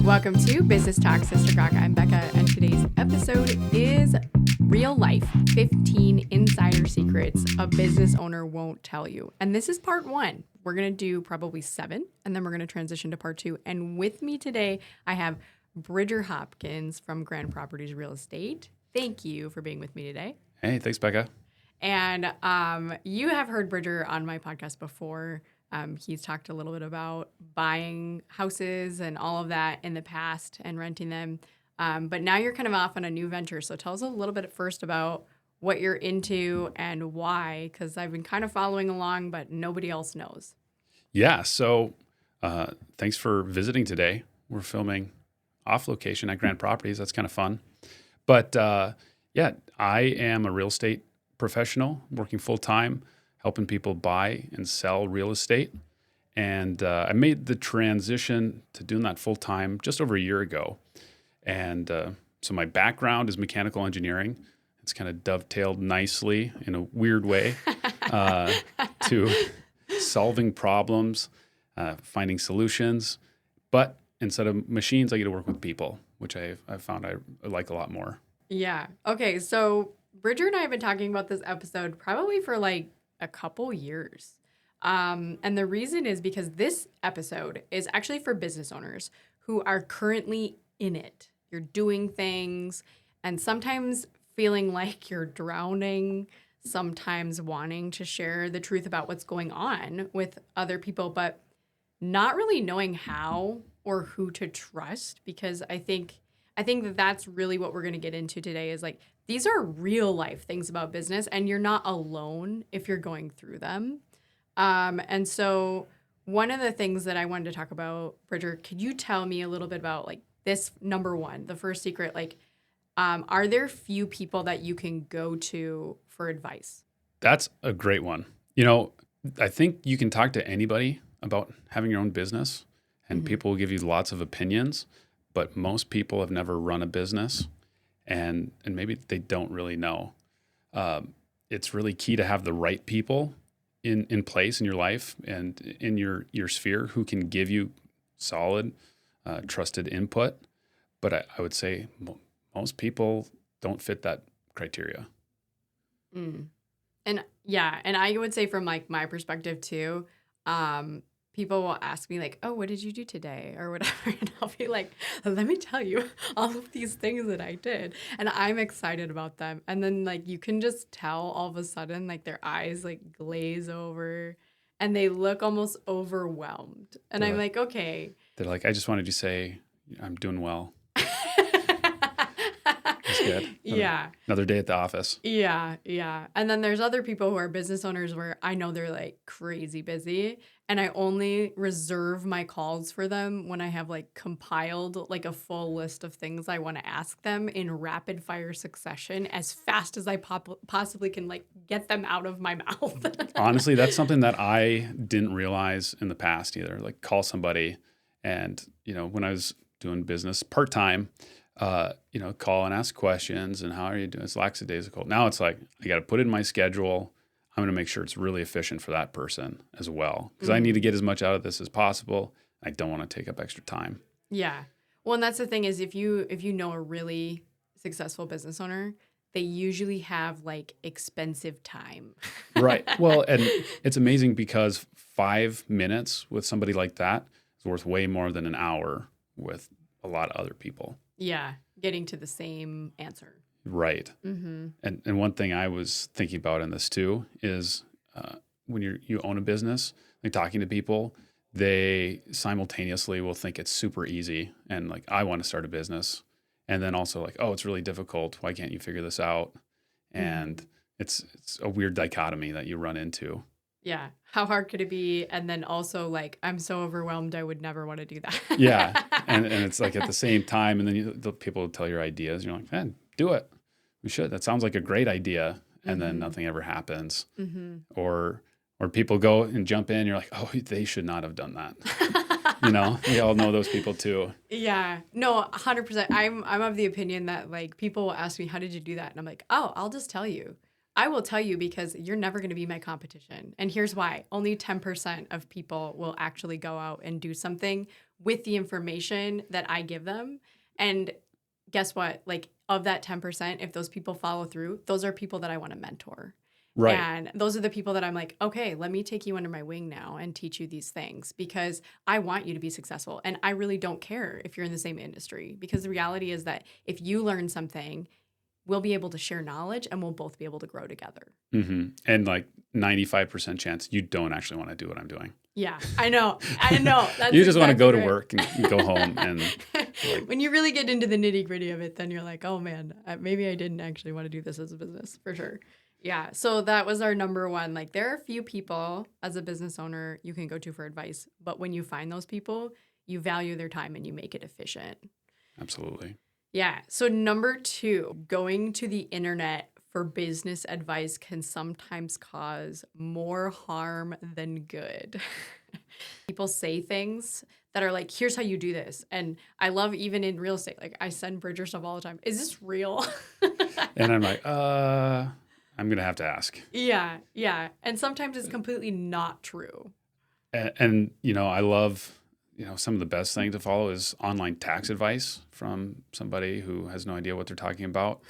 Welcome to Business Talk Sister Rock. I'm Bekkah, and today's episode is Real Life 15 Insider Secrets a Business Owner Won't Tell You. And this is part one. We're going to do probably 7, and then we're going to transition to part 2. And with me today, I have Bridger Hopkins from Grand Properties Real Estate. Thank you for being with me today. Hey, thanks, Bekkah. And you have heard Bridger on my podcast before. He's talked a little bit about buying houses and all of that in the past and renting them. But now you're kind of off on a new venture. So tell us a little bit first about what you're into and why, because I've been kind of following along, but nobody else knows. Yeah, so thanks for visiting today. We're filming off location at Grand Properties. That's kind of fun. But yeah, I am a real estate professional working full time, helping people buy and sell real estate. And I made the transition to doing that full time just over a year ago. And so my background is mechanical engineering. It's kind of dovetailed nicely in a weird way to solving problems, finding solutions. But instead of machines, I get to work with people, which I've found I like a lot more. Yeah. Okay. So Bridger and I have been talking about this episode probably for like a couple years. And the reason is because this episode is actually for business owners who are currently in it. You're doing things and sometimes feeling like you're drowning, sometimes wanting to share the truth about what's going on with other people, but not really knowing how or who to trust, because I think that that's really what we're going to get into today is like, these are real life things about business and you're not alone if you're going through them. And so one of the things that I wanted to talk about, Bridger, could you tell me a little bit about like this number one, the first secret, like, are there few people that you can go to for advice? That's a great one. You know, I think you can talk to anybody about having your own business and people will give you lots of opinions, but most people have never run a business and maybe they don't really know. It's really key to have the right people in place in your life and in your sphere who can give you solid, trusted input. But I would say most people don't fit that criteria. And yeah, and I would say from like my perspective too, people will ask me like, oh, what did you do today or whatever? And I'll be like, let me tell you all of these things that I did. And I'm excited about them. And then like, you can just tell all of a sudden, like their eyes like glaze over and they look almost overwhelmed. And I'm like, okay. They're like, I just wanted you to say, I'm doing well. That's good. Another day at the office. Yeah. And then there's other people who are business owners where I know they're like crazy busy and I only reserve my calls for them when I have like compiled like a full list of things I want to ask them in rapid fire succession as fast as I possibly can like get them out of my mouth. Honestly, that's something that I didn't realize in the past either. Like call somebody and, you know, when I was doing business part-time, you know, call and ask questions and how are you doing? It's lackadaisical. Now it's like, I got to put it in my schedule. I'm going to make sure it's really efficient for that person as well. Because I need to get as much out of this as possible. I don't want to take up extra time. Yeah. Well, and that's the thing is if you know a really successful business owner, they usually have like expensive time. Right. Well, and it's amazing because 5 minutes with somebody like that is worth way more than an hour with a lot of other people. Yeah, getting to the same answer. Right. And one thing I was thinking about in this too is when you own a business, like talking to people, they simultaneously will think it's super easy and like, I want to start a business. And then also like, oh, it's really difficult. Why can't you figure this out? And it's a weird dichotomy that you run into. Yeah. How hard could it be? And then also like, I'm so overwhelmed, I would never want to do that. Yeah. And it's like at the same time, and then the people will tell your ideas. You're like, man, do it. We should. That sounds like a great idea. And then nothing ever happens. Or people go and jump in. You're like, oh, they should not have done that. You know, we all know those people too. Yeah. No, 100%. I'm of the opinion that like people will ask me, how did you do that? And I'm like, oh, I'll just tell you. I will tell you because you're never going to be my competition. And here's why. Only 10% of people will actually go out and do something with the information that I give them. And guess what? Like, of that 10%, if those people follow through, those are people that I want to mentor. Right. And those are the people that I'm like, okay, let me take you under my wing now and teach you these things because I want you to be successful. And I really don't care if you're in the same industry, because the reality is that if you learn something, we'll be able to share knowledge and we'll both be able to grow together. Mm-hmm. And like 95% chance you don't actually want to do what I'm doing. Yeah, I know. That's You just want to go to right. work and go home. And like, when you really get into the nitty gritty of it, then you're like, oh man, maybe I didn't actually want to do this as a business, for sure. Yeah, so that was our number one. Like, there are a few people as a business owner you can go to for advice, but when you find those people, you value their time and you make it efficient. absolutely. Yeah. So number 2, going to the internet for business advice can sometimes cause more harm than good. People say thgoing that are like, here's how you do this. And I love, even in real estate, like I send Bridger stuff all the time. Is this real? And I'm like, I'm going to have to ask. Yeah. Yeah. And sometimes it's completely not true. And you know, I love, you know, some of the best thing to follow is online tax advice from somebody who has no idea what they're talking about.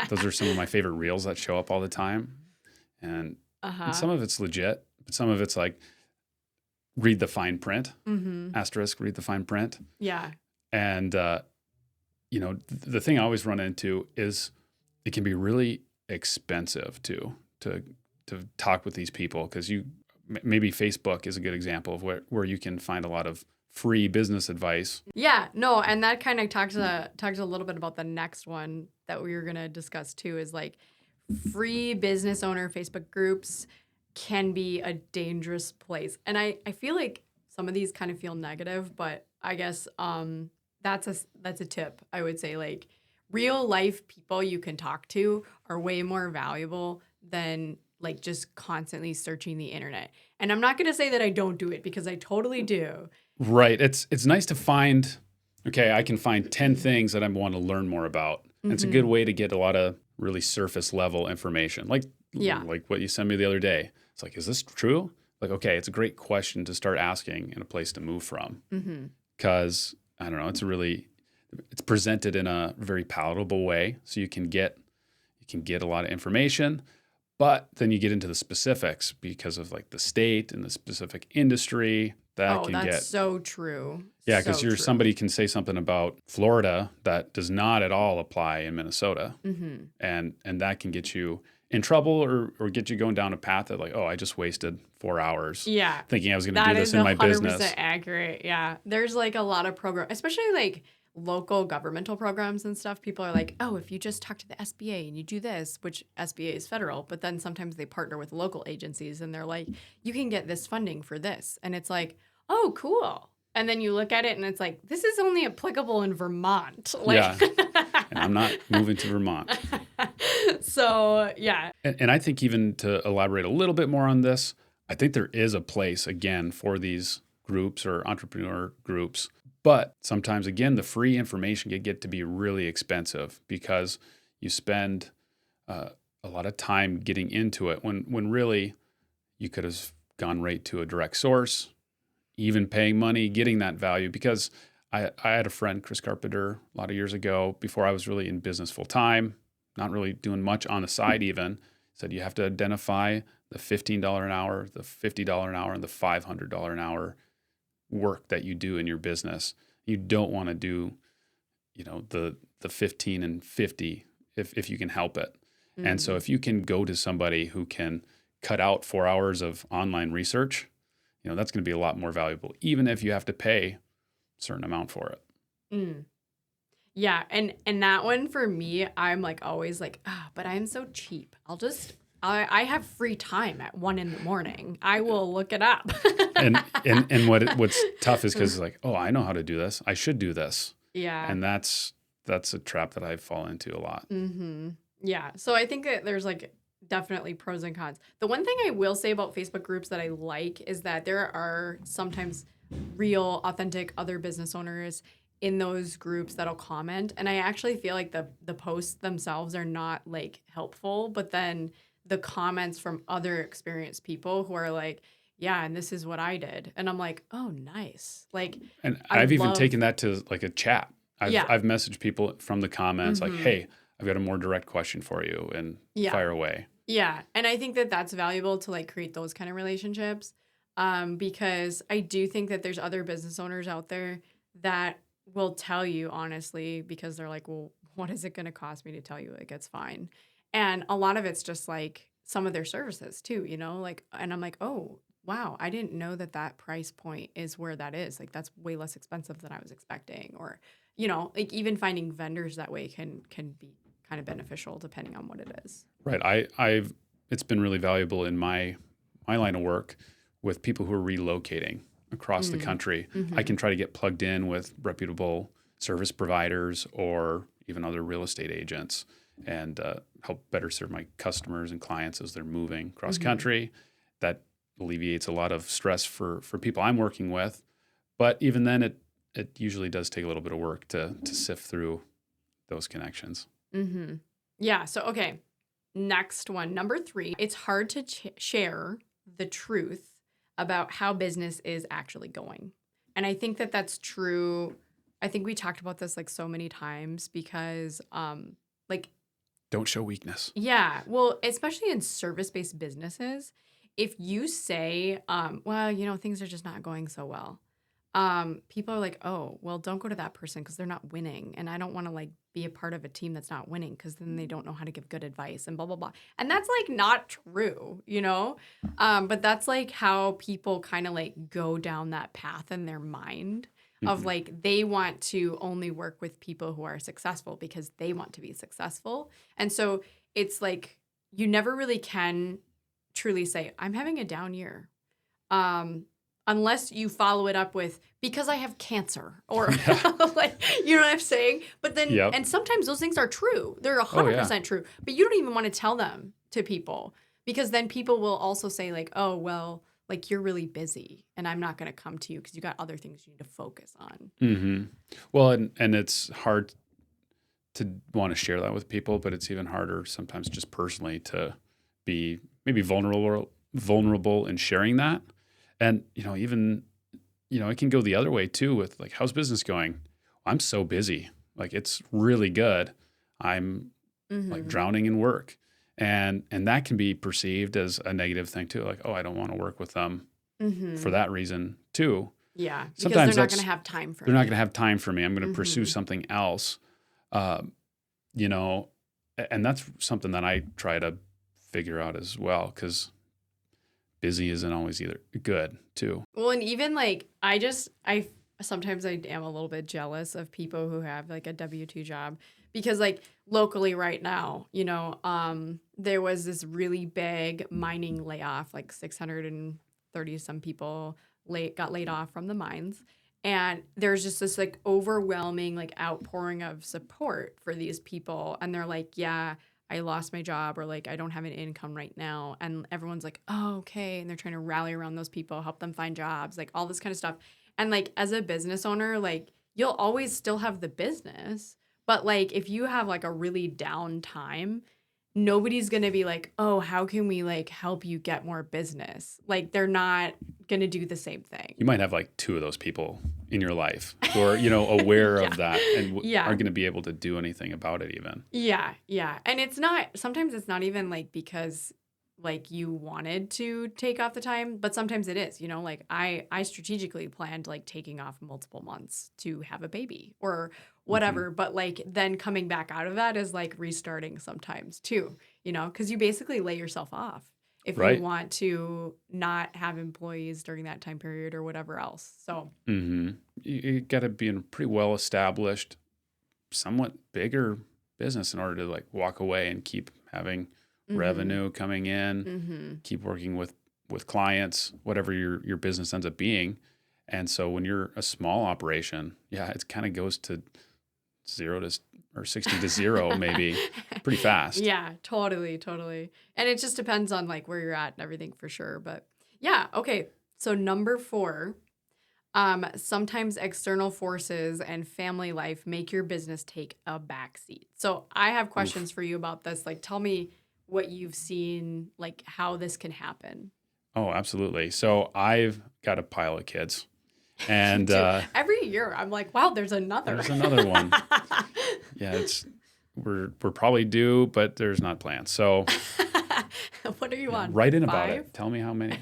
Those are some of my favorite reels that show up all the time. And some of it's legit, but some of it's like, read the fine print, asterisk, read the fine print. Yeah. And, you know, the thing I always run into is it can be really expensive to talk with these people, because maybe Facebook is a good example of where you can find a lot of free business advice. Yeah, no, and that kind of talks a little bit about the next one that we were going to discuss too, is like free business owner Facebook groups can be a dangerous place. And I feel like some of these kind of feel negative, but I guess that's a tip. I would say, like, real life people you can talk to are way more valuable than like just constantly searching the internet. And I'm not going to say that I don't do it, because I totally do. Right. It's nice to find, okay, I can find 10 things that I want to learn more about. And it's a good way to get a lot of really surface level information. Like what you sent me the other day. It's like, is this true? Like, okay, it's a great question to start asking and a place to move from. Because, I don't know, it's presented in a very palatable way. So you can get a lot of information. But then you get into the specifics because of like the state and the specific industry that's so true. Yeah, because somebody can say something about Florida that does not at all apply in Minnesota, and that can get you in trouble or get you going down a path that, like, oh, I just wasted 4 hours thinking I was going to do this in my business. That is 100% accurate. Yeah, there's like a lot of programs, especially like local governmental programs and stuff. People are like, oh, if you just talk to the SBA and you do this, which SBA is federal, but then sometimes they partner with local agencies and they're like, you can get this funding for this. And it's like, oh, cool. And then you look at it and it's like, this is only applicable in Vermont. Like, yeah. And I'm not moving to Vermont. So, yeah. And I think, even to elaborate a little bit more on this, I think there is a place, again, for these groups or entrepreneur groups. But sometimes, again, the free information can get to be really expensive because you spend a lot of time getting into it when really you could have gone right to a direct source, even paying money, getting that value. Because I had a friend, Chris Carpenter, a lot of years ago, before I was really in business full time, not really doing much on the side even, said you have to identify the $15 an hour, the $50 an hour, and the $500 an hour work that you do in your business. You don't want to do, the 15 and 50 if you can help it. Mm-hmm. And so if you can go to somebody who can cut out 4 hours of online research, that's going to be a lot more valuable, even if you have to pay a certain amount for it. Mm. Yeah. And that one for me, I'm like always like, but I'm so cheap. I have free time at 1 a.m. I will look it up. and what's tough is because like, oh, I know how to do this. I should do this. Yeah. And that's a trap that I fall into a lot. Mm-hmm. Yeah. So I think that there's like definitely pros and cons. The one thing I will say about Facebook groups that I like is that there are sometimes real, authentic other business owners in those groups that'll comment. And I actually feel like the posts themselves are not like helpful, but then the comments from other experienced people who are like, yeah, and this is what I did. And I'm like, oh, nice. Like, And I I've even love, taken that to like a chat. yeah. I've messaged people from the comments like, Mm-hmm. "Hey, I've got a more direct question for you," and Yeah. fire away. Yeah. And I think that that's valuable to like create those kind of relationships. Because I do think that there's other business owners out there that will tell you honestly, because they're like, well, what is it going to cost me to tell you? Like, it's fine. And a lot of it's just like some of their services too, you know, like, and I'm like, oh, wow, I didn't know that that price point is where that is. Like, that's way less expensive than I was expecting. Or, you know, like even finding vendors that way can be kind of beneficial depending on what it is. Right. I've it's been really valuable in my line of work with people who are relocating across the Mm. country. I Mm-hmm. can try to get plugged in with reputable service providers or even other real estate agents and help better serve my customers and clients as they're moving cross Mm-hmm. country. That alleviates a lot of stress for people I'm working with. But even then, it usually does take a little bit of work to sift through those connections. Mm-hmm. Yeah. So, okay. Next one, number 3. It's hard to share the truth about how business is actually going. And I think that that's true. I think we talked about this like so many times because, like, Don't show weakness. yeah, well, especially in service-based businesses, if you say, well, you know, things are just not going so well, people are like, oh, well, don't go to that person because they're not winning. And I don't want to like be a part of a team that's not winning because then they don't know how to give good advice and blah, blah, blah. And that's like not true, you know? But that's like how people kind of like go down that path in their mind of Mhm. like they want to only work with people who are successful because they want to be successful. And so it's like you never really can truly say, I'm having a down year. Um, Unless you follow it up with because I have cancer or Yeah. like you know what I'm saying? But then Yep. and sometimes those things are true. They're Oh yeah. 100% true. But you don't even want to tell them to people because then people will also say like, "Oh, well, like you're really busy and I'm not going to come to you because you got other things you need to focus on." Hmm. Well, and it's hard to want to share that with people, but it's even harder sometimes just personally to be maybe vulnerable in sharing that. And even it can go the other way too with like, how's business going? I'm so busy. Like it's really good. I'm like Mhm. drowning in work. And that can be perceived as a negative thing too. Like, oh, I don't want to work with them for Mhm. that reason too. Yeah, because they're Sometimes not going that's to have time for they're not going me. to have time for me. I'm going to pursue Mhm. something else. Uh, you know, and that's something that I try to figure out as well because busy isn't always either good too. Well, and even like I sometimes I am a little bit jealous of people who have like a W-2 job because like locally right now, you know, there was this really big mining layoff, like 630 some people got laid off from the mines. And there's just this like overwhelming like outpouring of support for these people. And they're like, yeah, I lost my job or like I don't have an income right now. And everyone's like, oh, okay. And they're trying to rally around those people, help them find jobs, like all this kind of stuff. And like as a business owner, like you'll always still have the business. But like if you have like a really down time, nobody's gonna be like, oh, how can we like help you get more business? Like they're not gonna do the same thing. You might have like two of those people in your life who are, aware Yeah. of that and Yeah. aren't going to be able to do anything about it even. Yeah, yeah. And it's not sometimes it's not even like because like you wanted to take off the time, but sometimes it is, you know, like I strategically planned like taking off multiple months to have a baby or Hmm. whatever, but like then coming back out of that is like restarting sometimes too, you know, cuz you basically lay yourself off if you Right. want to not have employees during that time period or whatever else. So, Hmm. You got to be in a pretty well established, somewhat bigger business in order to like walk away and keep having mhm. revenue coming in, Mhm. keep working with clients, whatever your business ends up being. And so when you're a small operation, yeah, it kind of goes to 60 to 0 maybe pretty fast. Yeah, totally, totally. And it just depends on like where you're at and everything for sure. But yeah, okay. So number 4, sometimes external forces and family life make your business take a back seat. So I have Oof. questions for you about this. Like tell me what you've seen, like how this can happen. Oh, absolutely. So I've got a pile of kids, and Dude, every year I'm like, wow, there's another. there's another one. Yeah, we're probably due, but there's not plans. So What are you yeah, on? write in about 5? it. Tell me how many.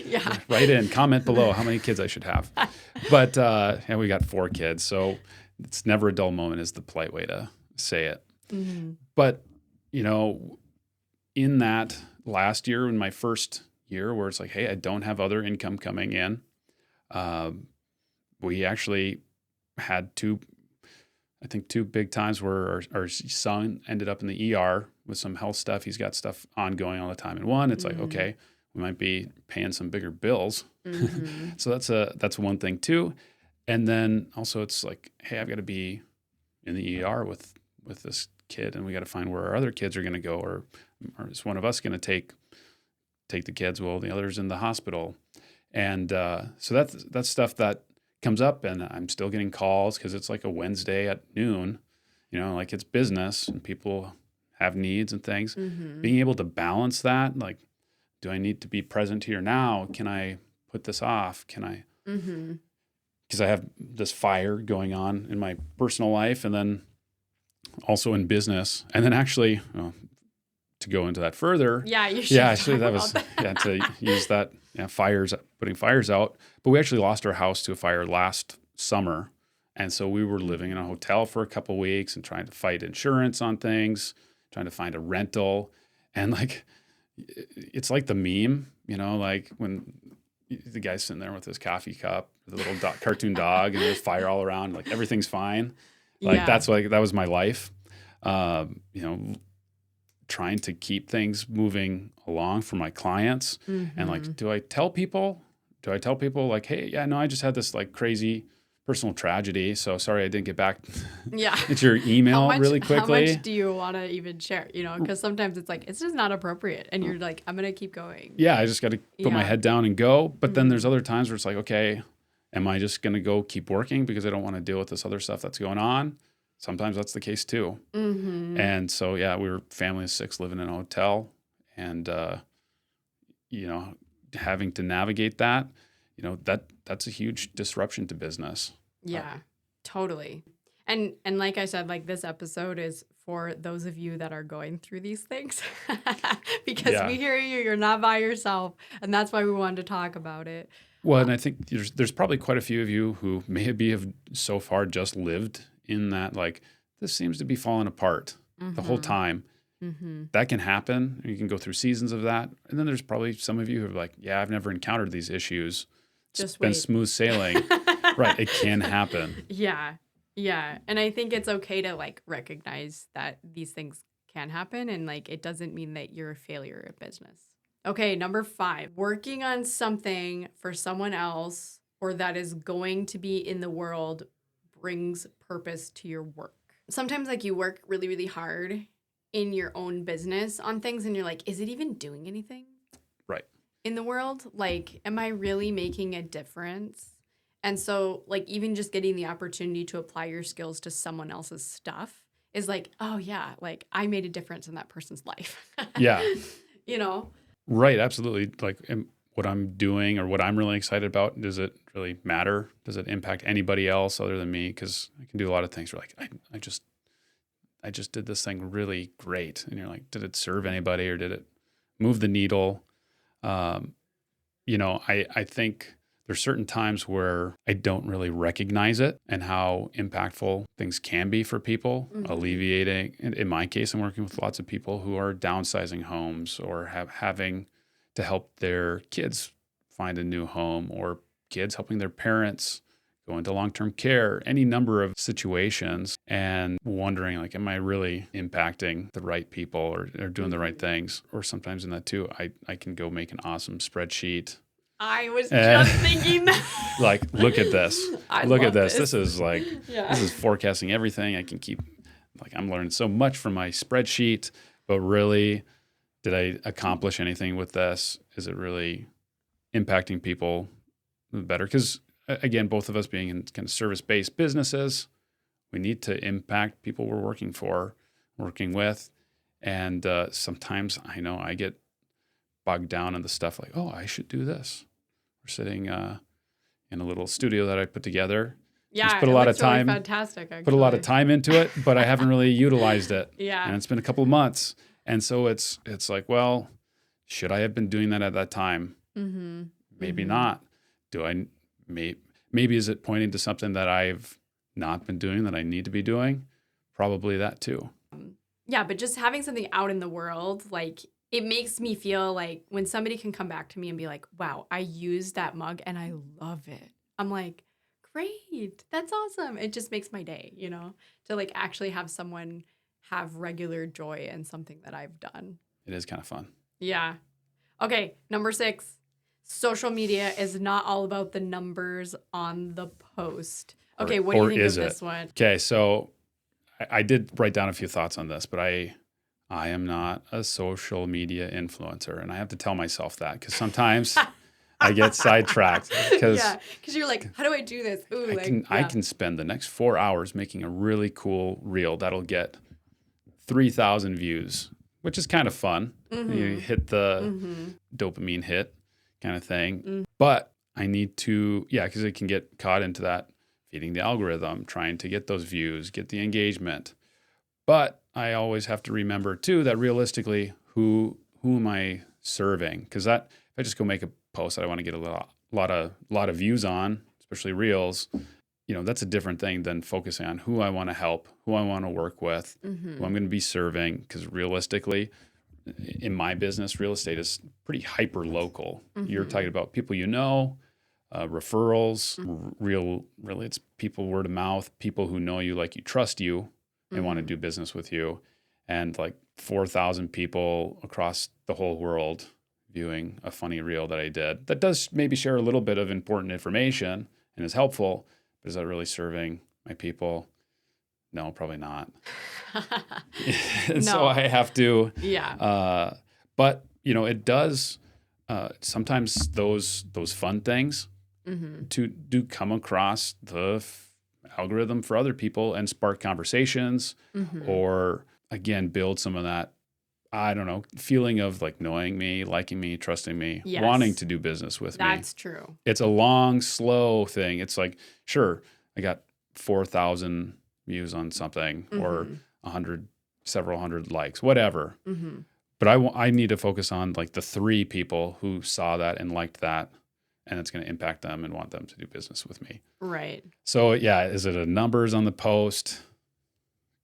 Yeah. Write in, comment below how many kids I should have. But and we got 4 kids, so it's never a dull moment is the polite way to say it. Mm-hmm. But you know, in that last year, in my first year, where it's like, hey, I don't have other income coming in, we actually had two big times where our son ended up in the ER with some health stuff. He's got stuff ongoing all the time. And one, it's like, okay, we might be paying some bigger bills. Mm-hmm. So that's one thing too. And then also it's like, hey, I've got to be in the ER with this kid, and we got to find where our other kids are going to go, or is one of us going to take the kids while the other's in the hospital? And so that's stuff that comes up, and I'm still getting calls because it's like a Wednesday at noon, like it's business and people have needs and things. Mm-hmm. Being able to balance that, like, do I need to be present here now? Can I put this off? Can I? Mm-hmm. Because I have this fire going on in my personal life, and then also in business, and then actually to go into that further. Yeah, you should. Yeah, actually, that was to use that putting fires out. But we actually lost our house to a fire last summer, and so we were living in a hotel for a couple of weeks and trying to fight insurance on things, trying to find a rental, and like it's like the meme, like when the guy's sitting there with his coffee cup, with a little cartoon dog, and there's fire all around, like everything's fine. Like that's like that was my life. Trying to keep things moving along for my clients. Mm-hmm. And like, do I tell people like, hey, yeah, no, I just had this like crazy personal tragedy, so sorry I didn't get back into your email really quickly. How much do you want to even share? Because sometimes it's like, it's just not appropriate. And you're like, I'm going to keep going. Yeah, I just got to put my head down and go. But then there's other times where it's like, okay, am I just going to go keep working because I don't want to deal with this other stuff that's going on? Sometimes that's the case too. Mm-hmm. And so, yeah, we were family of 6 living in a hotel, and, having to navigate that, that's a huge disruption to business. Yeah, totally. And like I said, like this episode is for those of you that are going through these things because we hear you're not by yourself. And that's why we wanted to talk about it. Well, and I think there's probably quite a few of you who maybe have so far just lived in that, like, this seems to be falling apart the whole time. Mm-hmm. That can happen. You can go through seasons of that. And then there's probably some of you who are like, yeah, I've never encountered these issues. It's been smooth sailing. Right. It can happen. Yeah. Yeah. And I think it's okay to like recognize that these things can happen, and like it doesn't mean that you're a failure at business. Okay, number 5, working on something for someone else or that is going to be in the world brings purpose to your work. Sometimes like you work really, really hard in your own business on things and you're like, is it even doing anything? Right. In the world? Like, am I really making a difference? And so like even just getting the opportunity to apply your skills to someone else's stuff is like, oh yeah, like I made a difference in that person's life. Yeah. Right, absolutely. Like what I'm doing or what I'm really excited about, does it really matter? Does it impact anybody else other than me? Because I can do a lot of things where like, I just did this thing really great. And you're like, did it serve anybody or did it move the needle? I think there's certain times where I don't really recognize it and how impactful things can be for people, alleviating. In my case, I'm working with lots of people who are downsizing homes or having to help their kids find a new home, or kids helping their parents go into long-term care, any number of situations, and wondering like, am I really impacting the right people or doing the right things? Or sometimes in that too, I can go make an awesome spreadsheet. I was just thinking that. Like, look at this. Look at this. This is like, Yeah. This is forecasting everything. I can keep, like, I'm learning so much from my spreadsheet, but really, did I accomplish anything with this? Is it really impacting people better? Because again, both of us being in kind of service-based businesses, we need to impact people we're working with. And sometimes I know I get bogged down in the stuff like, oh, I should do this. We're sitting in a little studio that I put together. Yeah, just put a lot of time, really fantastic, actually. Put a lot of time into it, but I haven't really utilized it. Yeah. And it's been a couple of months. And so it's like, well, should I have been doing that at that time? Mm-hmm. Maybe mm-hmm. not. Maybe is it pointing to something that I've not been doing that I need to be doing? Probably that too. Yeah, but just having something out in the world, like it makes me feel like when somebody can come back to me and be like, wow, I used that mug and I love it. I'm like, great, that's awesome. It just makes my day, to like actually have someone have regular joy in something that I've done. It is kind of fun. Yeah. Okay, number 6. Social media is not all about the numbers on the post. Okay, what do you think of this one? Okay, so I did write down a few thoughts on this, but I am not a social media influencer, and I have to tell myself that because sometimes I get sidetracked. Because you're like, how do I do this? Ooh, I can spend the next 4 hours making a really cool reel that'll get 3,000 views, which is kind of fun. Mm-hmm. You hit the dopamine hit kind of thing. Mm. But I need to, because it can get caught into that feeding the algorithm, trying to get those views, get the engagement. But I always have to remember too that realistically, who am I serving? Because if I just go make a post that I want to get a lot of views on, especially reels, that's a different thing than focusing on who I want to help, who I want to work with, who I'm going to be serving. Because realistically, in my business, real estate is pretty hyper local. You're talking about people referrals, really it's people word of mouth, people who know you, like you, trust you, and want to do business with you. And like 4,000 people across the whole world viewing a funny reel that I did that does maybe share a little bit of important information and is helpful, but is that really serving my people? No, probably not. No. So I have to. Yeah. But it does. Sometimes those fun things do come across the algorithm for other people and spark conversations, or again build some of that, I don't know, feeling of like knowing me, liking me, trusting me, wanting to do business with me. That's true. It's a long, slow thing. It's like, sure, I got 4,000 views on something or several hundred likes, whatever. But I need to focus on like the 3 people who saw that and liked that, and it's going to impact them and want them to do business with me. Right. So is it a numbers on the post?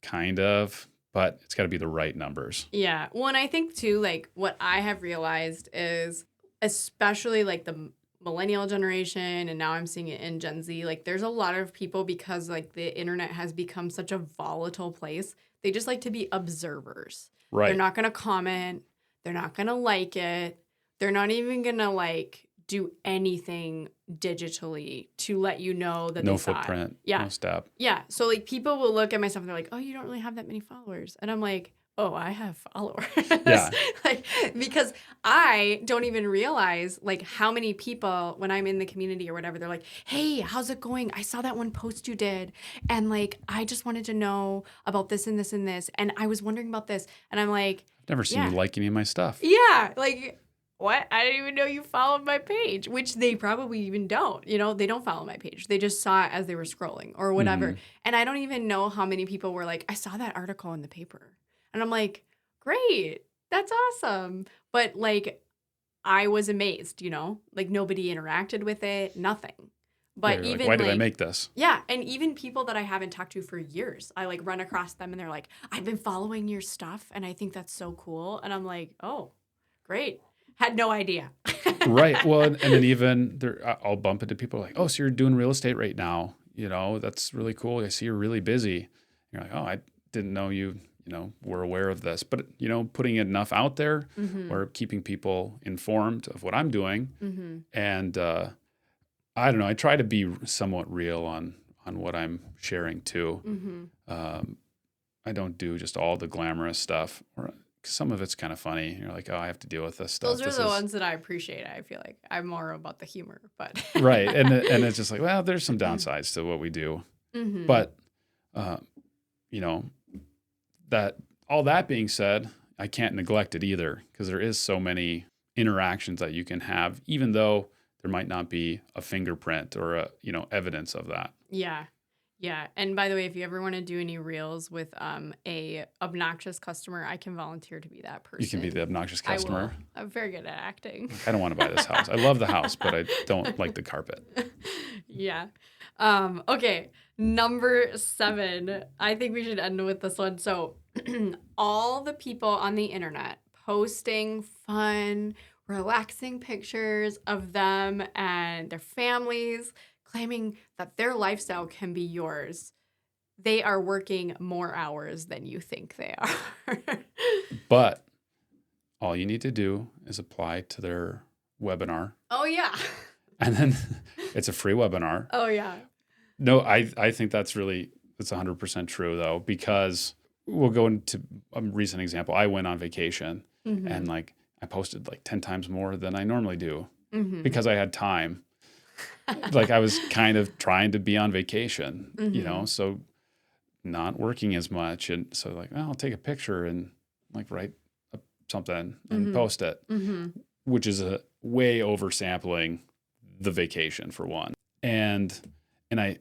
Kind of, but it's got to be the right numbers. Yeah. Well, and I think too, like what I have realized is, especially like the millennial generation, and now I'm seeing it in Gen Z, like there's a lot of people, because like the internet has become such a volatile place, they just like to be observers. Right. They're not going to comment. They're not going to like it. They're not even going to like do anything digitally to let you know that no they saw footprint, it. Yeah. no step. Yeah. So like people will look at my stuff and they're like, oh, you don't really have that many followers. And I'm like, oh, I have followers. Yeah. Like, because I don't even realize like how many people when I'm in the community or whatever, they're like, hey, how's it going? I saw that one post you did. And like, I just wanted to know about this and this and this. And I was wondering about this. And I'm like, I've never seen you like any of my stuff. Yeah. Like, what? I didn't even know you followed my page, which they probably even don't. They don't follow my page. They just saw it as they were scrolling or whatever. And I don't even know how many people were like, I saw that article in the paper. And I'm like, great. That's awesome. But like, I was amazed, like nobody interacted with it, nothing. But even like, why did I make this? Yeah. And even people that I haven't talked to for years, I like run across them and they're like, I've been following your stuff and I think that's so cool. And I'm like, oh, great. Had no idea. Right. Well, and then even I'll bump into people like, oh, so you're doing real estate right now. That's really cool. I see you're really busy. You're like, oh, I didn't know you were aware of this. But, putting enough out there or keeping people informed of what I'm doing. And I don't know, I try to be somewhat real on what I'm sharing too. I don't do just all the glamorous stuff. Some of it's kind of funny. You're like, oh, I have to deal with this stuff. Those are the ones that I appreciate. I feel like I'm more about the humor, but right. And it's just like, well, there's some downsides to what we do, but that all that being said, I can't neglect it either because there is so many interactions that you can have, even though there might not be a fingerprint or a, evidence of that. Yeah. Yeah. And by the way, if you ever want to do any reels with a obnoxious customer, I can volunteer to be that person. You can be the obnoxious customer. I will. I'm very good at acting. I don't want to buy this house. I love the house, but I don't like the carpet. Yeah. Okay. Number 7. I think we should end with this one. So all the people on the internet posting fun, relaxing pictures of them and their families, claiming that their lifestyle can be yours. They are working more hours than you think they are. But all you need to do is apply to their webinar. Oh, yeah. And then it's a free webinar. Oh, yeah. No, I think that's 100% true, though, because we'll go into a recent example. I went on vacation and I posted 10 times more than I normally do because I had time. I was kind of trying to be on vacation, so not working as much. And so I'll take a picture and write something and post it, which is a way oversampling the vacation for one. And I,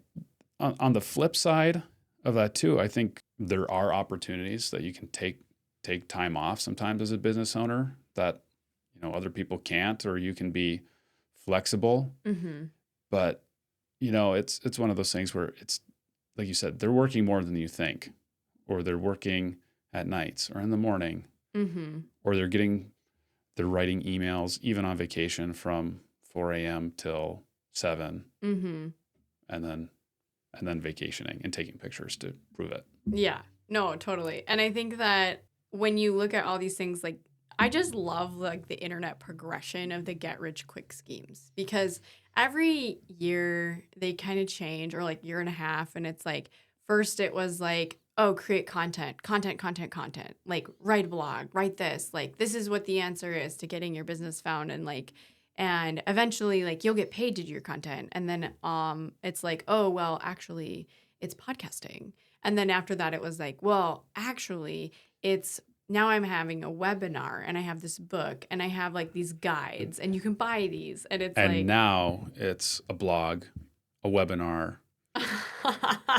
on the flip side of that too, I think there are opportunities that you can take time off sometimes as a business owner that, other people can't, or you can be flexible. But, it's one of those things where it's, like you said, they're working more than you think, or they're working at nights or in the morning, or they're writing emails, even on vacation, from 4 a.m. till 7, and then vacationing and taking pictures to prove it. Yeah, no, totally. And I think that when you look at all these things, I just love the internet progression of the get rich quick schemes, because every year they kind of change, or year and a half. And it's first it was create content, write a blog, write this, this is what the answer is to getting your business found. And eventually you'll get paid to do your content. And then it's oh, well, actually it's podcasting. And then after that, it was well, actually it's, now I'm having a webinar and I have this book and I have these guides and you can buy these. And it's now it's a blog, a webinar,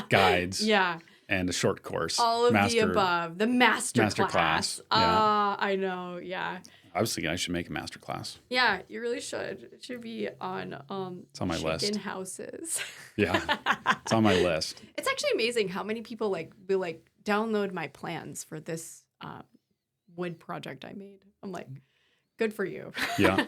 guides. Yeah. And a short course. All of the above. The master class. Yeah. I know. Yeah. I was thinking I should make a master class. Yeah, you really should. It should be on it's on my list. Chicken houses. Yeah. It's on my list. It's actually amazing how many people will download my plans for this wood project I made. I'm good for you. Yeah.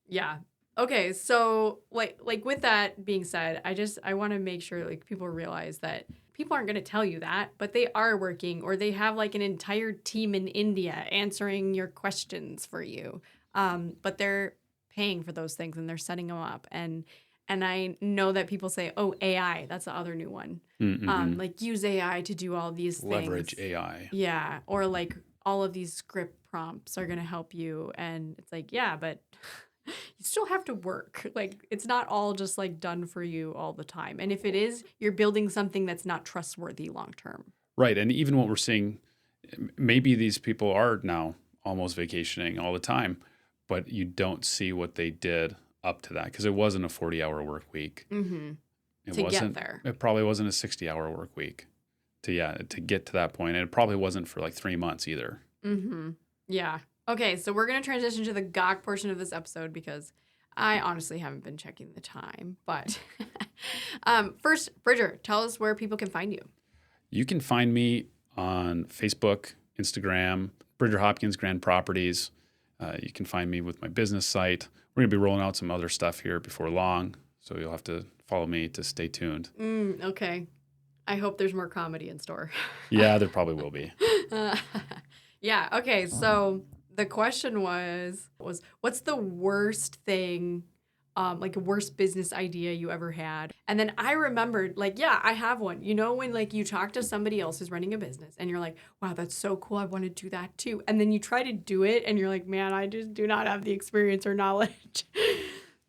Yeah. Okay, so with that being said, I want to make sure people realize that people aren't going to tell you that, but they are working, or they have an entire team in India answering your questions for you. But they're paying for those things and they're setting them up. And I know that people say, oh, AI, that's the other new one. Use AI to do all these things. Leverage AI. Yeah. Or all of these script prompts are going to help you. And it's yeah, but you still have to work. It's not all just done for you all the time. And if it is, you're building something that's not trustworthy long term. Right. And even what we're seeing, maybe these people are now almost vacationing all the time, but you don't see what they did up to that, because it wasn't a 40-hour work week. Get there. It probably wasn't a 60-hour work week to get to that point. And it probably wasn't for 3 months either. Yeah. Okay, so we're going to transition to the gawk portion of this episode, because I honestly haven't been checking the time. But first, Bridger, tell us where people can find you. You can find me on Facebook, Instagram, Bridger Hopkins Grand Properties. You can find me with my business site. We're going to be rolling out some other stuff here before long, so you'll have to follow me to stay tuned. Okay. I hope there's more comedy in store. Yeah, there probably will be. Yeah, okay, so the question was what's the worst thing, a worst business idea you ever had? And then I remembered, yeah, I have one. When you talk to somebody else who's running a business and you're wow, that's so cool, I want to do that too. And then you try to do it and you're man, I just do not have the experience or knowledge.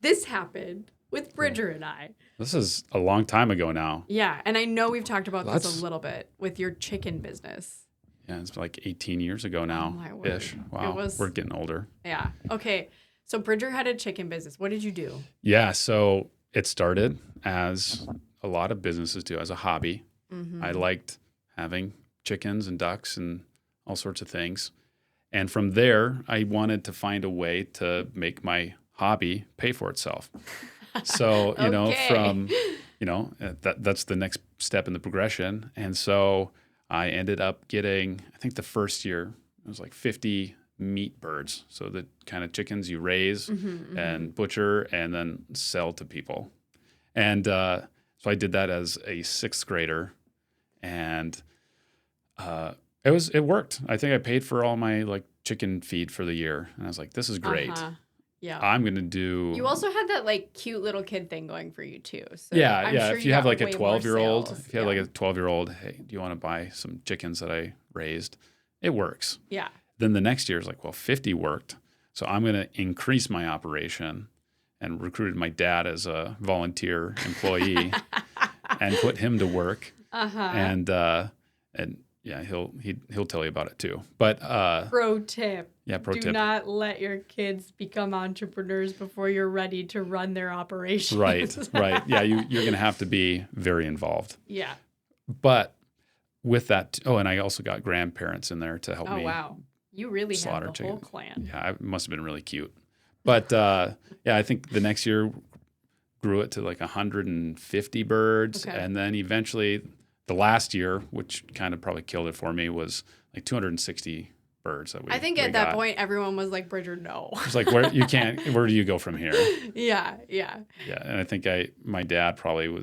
This happened with Bridger and I. This is a long time ago now. Yeah, and I know we've talked about this a little bit with your chicken business. Yeah, it's like 18 years ago now. Oh, my word. Ish. Wow, we're getting older. Yeah. Okay. So Bridger had a chicken business. What did you do? Yeah, so it started as a lot of businesses do, as a hobby. Mm-hmm. I liked having chickens and ducks and all sorts of things. And from there, I wanted to find a way to make my hobby pay for itself. So, that's the next step in the progression. And so I ended up getting, I think the first year, it was like 50 meat birds. So the kind of chickens you raise and butcher and then sell to people. And so I did that as a 6th grader. And it worked. I think I paid for all my like chicken feed for the year. And I was like, this is great. Yeah. I'm going to do. You also had that like cute little kid thing going for you too. So Yeah. I'm sure If you have like a got way more 12-year-old, sales. if you have like a 12-year-old, hey, do you want to buy some chickens that I raised? It works. Yeah. Then the next year is like, well, 50 worked. So I'm going to increase my operation and recruited my dad as a volunteer employee and put him to work. And yeah, he'll tell you about it too. But pro tip. Yeah, pro tip. Do not let your kids become entrepreneurs before you're ready to run their operations. Right. Yeah, you're going to have to be very involved. Yeah. But with that, and I also got grandparents in there to help me. Oh, wow. You really slaughter have the whole clan. Yeah, it must have been really cute. But yeah, I think the next year grew it to like 150 birds. Okay. And then eventually the last year, which kind of probably killed it for me, was like 260 birds that we I think we at that got. point, everyone was like, Bridger, no. It's like, where do you go from here? Yeah. Yeah, and I think my dad probably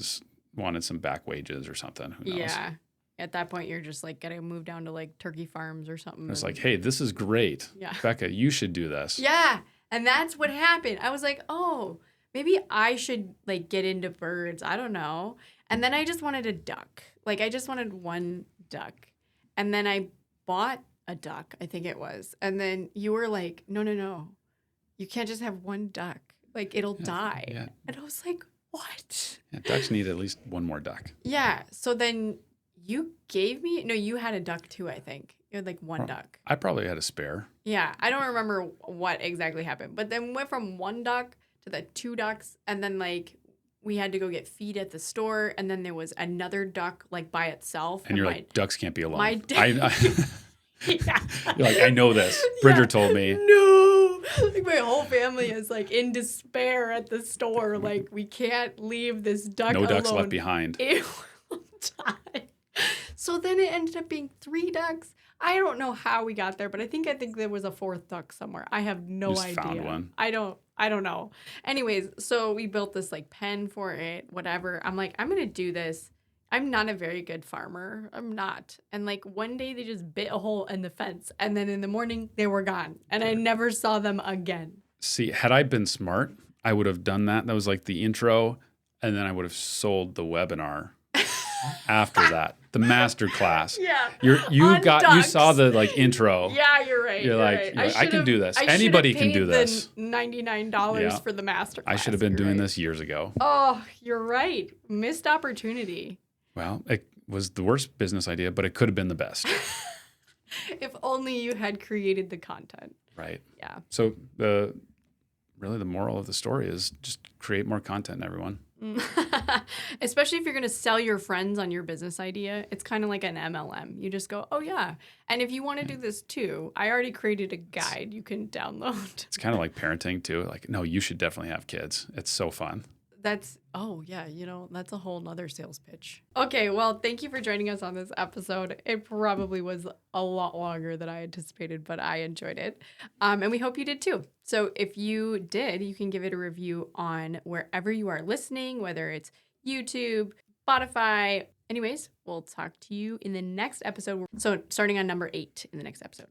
wanted some back wages or something. Who knows? Yeah. At that point, you're just like, gotta move down to like turkey farms or something. It's like, hey, this is great. Yeah. Bekkah, you should do this. Yeah. And that's what happened. I was like, oh, maybe I should like get into birds. I don't know. And then I just wanted a duck. Like I just wanted one duck. And then I bought a duck, I think it was. And then you were like, no. You can't just have one duck. Like it'll die. Yeah. And I was like, what? Yeah, ducks need at least one more duck. Yeah. So then you you had a duck too, I think. You had like one duck. I probably had a spare. Yeah. I don't remember what exactly happened. But then we went from one duck to the 2 ducks. And then like we had to go get feed at the store. And then there was another duck like by itself. And you're like, ducks can't be alone. My dad. Yeah. You're like, I know this. Bridger told me. No. Like my whole family is like in despair at the store. Like we can't leave this duck alone. No ducks left behind. It will die. So then it ended up being 3 ducks. I don't know how we got there, but I think there was a 4th duck somewhere. I have no idea. Found one. I don't know. Anyways, so we built this like pen for it, whatever. I'm like, I'm going to do this. I'm not a very good farmer. I'm not. And like one day they just bit a hole in the fence. And then in the morning they were gone. And I never saw them again. See, had I been smart, I would have done that. That was like the intro. And then I would have sold the webinar after that. The master class. Yeah. You saw the like intro. Yeah, you're right. You're like, I can do this. Anybody can do this. $99 for the master class. I should have been doing this years ago. Oh, you're right. Missed opportunity. Well, it was the worst business idea, but it could have been the best. If only you had created the content. Right. Yeah. So the moral of the story is just create more content, everyone. Especially if you're going to sell your friends on your business idea. It's kind of like an MLM. You just go, oh, yeah. And if you want to do this too, I already created a guide you can download. It's kind of like parenting too. Like, no, you should definitely have kids. It's so fun. That's a whole nother sales pitch. Okay, well, thank you for joining us on this episode. It probably was a lot longer than I anticipated, but I enjoyed it. And we hope you did too. So if you did, you can give it a review on wherever you are listening, whether it's YouTube, Spotify. Anyways, we'll talk to you in the next episode. So starting on number 8 in the next episode.